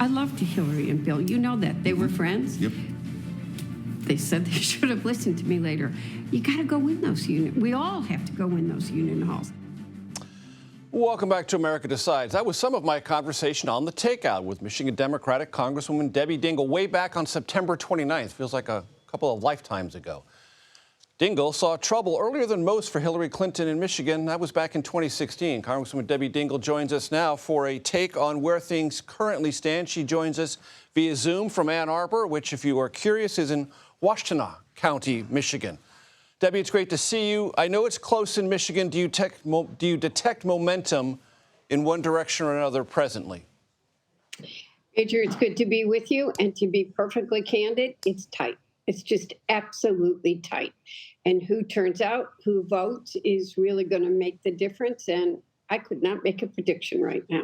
I loved Hillary and Bill. You know that. They were friends. Yep. They said they should have listened to me later. You got to go in those union. We all have to go in those union halls. Welcome back to America Decides. That was some of my conversation on the takeout with Michigan Democratic Congresswoman Debbie Dingell way back on September 29th. Feels like a couple of lifetimes ago. Dingell saw trouble earlier than most for Hillary Clinton in Michigan. That was back in 2016. Congresswoman Debbie Dingell joins us now for a take on where things currently stand. She joins us via Zoom from Ann Arbor, which, if you are curious, is in Washtenaw County, Michigan. Debbie, it's great to see you. I know it's close in Michigan. Do you detect momentum in one direction or another presently? Major, it's good to be with you. And to be perfectly candid, it's tight. It's just absolutely tight. And who turns out, who votes, is really going to make the difference. And I could not make a prediction right now.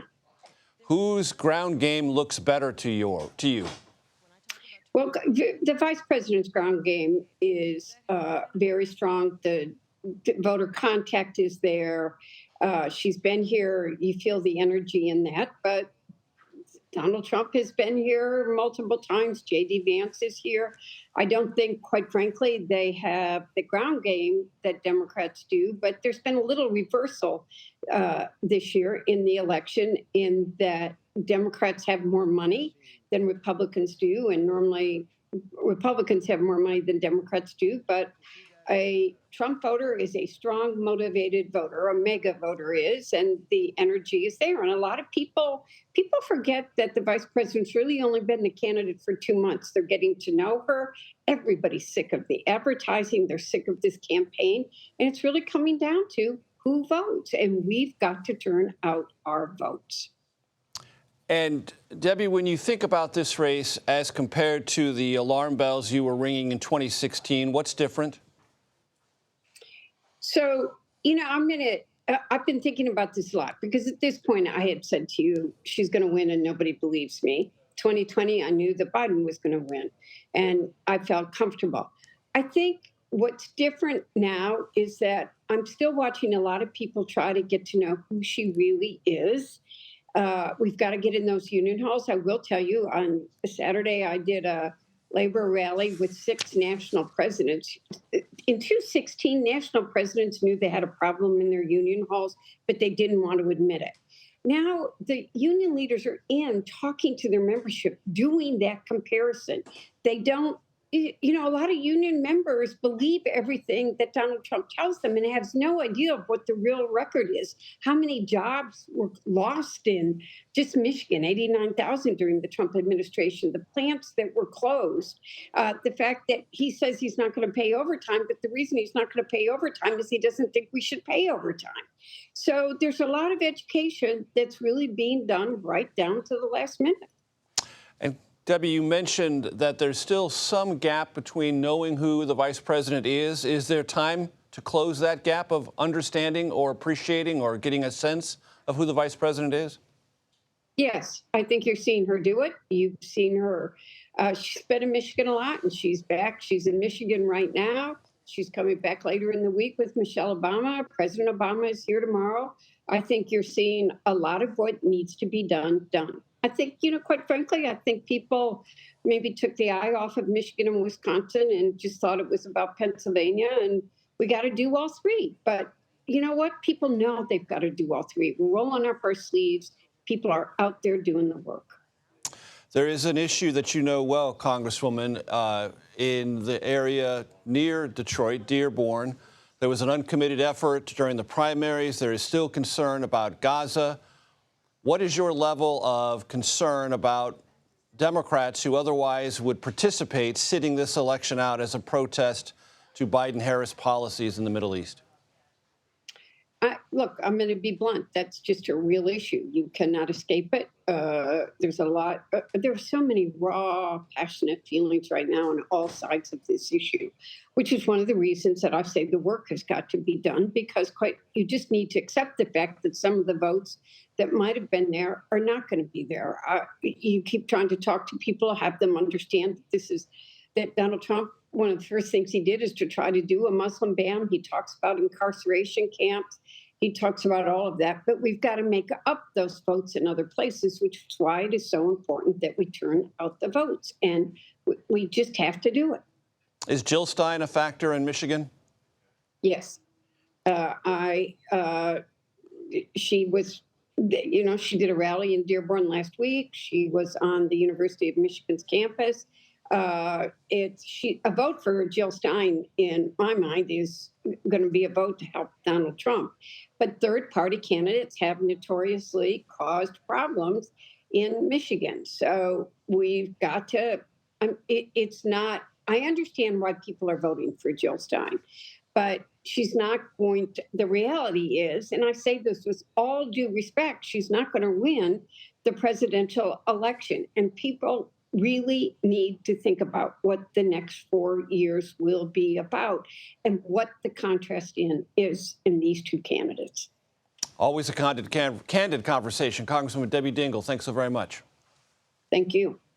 Whose ground game looks better to you? Well, the vice president's ground game is very strong. The voter contact is there. She's been here. You feel the energy in that. But Donald Trump has been here multiple times. J.D. Vance is here. I don't think, quite frankly, they have the ground game that Democrats do. But there's been a little reversal this year in the election in that Democrats have more money than Republicans do, and normally Republicans have more money than Democrats do. But a Trump voter is a strong, motivated voter. A mega voter is, and the energy is there. And a lot of people forget that the vice president's really only been the candidate for 2 months. They're getting to know her. Everybody's sick of the advertising. They're sick of this campaign. And it's really coming down to who votes. And we've got to turn out our votes. And Debbie, when you think about this race as compared to the alarm bells you were ringing in 2016, what's different? So, I've been thinking about this a lot because at this point I had said to you, she's going to win and nobody believes me. 2020, I knew that Biden was going to win and I felt comfortable. I think what's different now is that I'm still watching a lot of people try to get to know who she really is. We've got to get in those union halls. I will tell you, on Saturday, I did a labor rally with 6 national presidents. In 2016, national presidents knew they had a problem in their union halls, but they didn't want to admit it. Now, the union leaders are in talking to their membership, doing that comparison. They don't, a lot of union members believe everything that Donald Trump tells them and has no idea of what the real record is. How many jobs were lost in just Michigan, 89,000 during the Trump administration, the plants that were closed, the fact that he says he's not going to pay overtime, but the reason he's not going to pay overtime is he doesn't think we should pay overtime. So there's a lot of education that's really being done right down to the last minute. And Debbie, you mentioned that there's still some gap between knowing who the vice president is. Is there time to close that gap of understanding or appreciating or getting a sense of who the vice president is? Yes, I think you're seeing her do it. You've seen her. She's been in Michigan a lot, and she's back. She's in Michigan right now. She's coming back later in the week with Michelle Obama. President Obama is here tomorrow. I think you're seeing a lot of what needs to be done. I think, quite frankly, I think people maybe took the eye off of Michigan and Wisconsin and just thought it was about Pennsylvania, and we got to do all 3. But you know what? People know they've got to do all 3. We're rolling up our sleeves. People are out there doing the work. There is an issue that you know well, Congresswoman, in the area near Detroit, Dearborn. There was an uncommitted effort during the primaries. There is still concern about Gaza. What is your level of concern about Democrats who otherwise would participate sitting this election out as a protest to Biden-Harris policies in the Middle East? Look, I'm going to be blunt. That's just a real issue. You cannot escape it. There's a lot. There are so many raw, passionate feelings right now on all sides of this issue, which is one of the reasons that I say the work has got to be done, because you just need to accept the fact that some of the votes that might have been there are not going to be there. You keep trying to talk to people, have them understand that Donald Trump, one of the first things he did is to try to do a Muslim ban. He talks about incarceration camps. He talks about all of that, but we've got to make up those votes in other places, which is why it is so important that we turn out the votes. And we just have to do it. Is Jill Stein a factor in Michigan? Yes. She was, she did a rally in Dearborn last week. She was on the University of Michigan's campus. A vote for Jill Stein, in my mind, is going to be a vote to help Donald Trump. But third-party candidates have notoriously caused problems in Michigan. So we've got to, it's not, I understand why people are voting for Jill Stein, but she's not going to, the reality is, and I say this with all due respect, she's not going to win the presidential election. And people really need to think about what the next 4 years will be about and what the contrast is in these two candidates. Always a candid conversation. Congresswoman Debbie Dingell, thanks so very much. Thank you.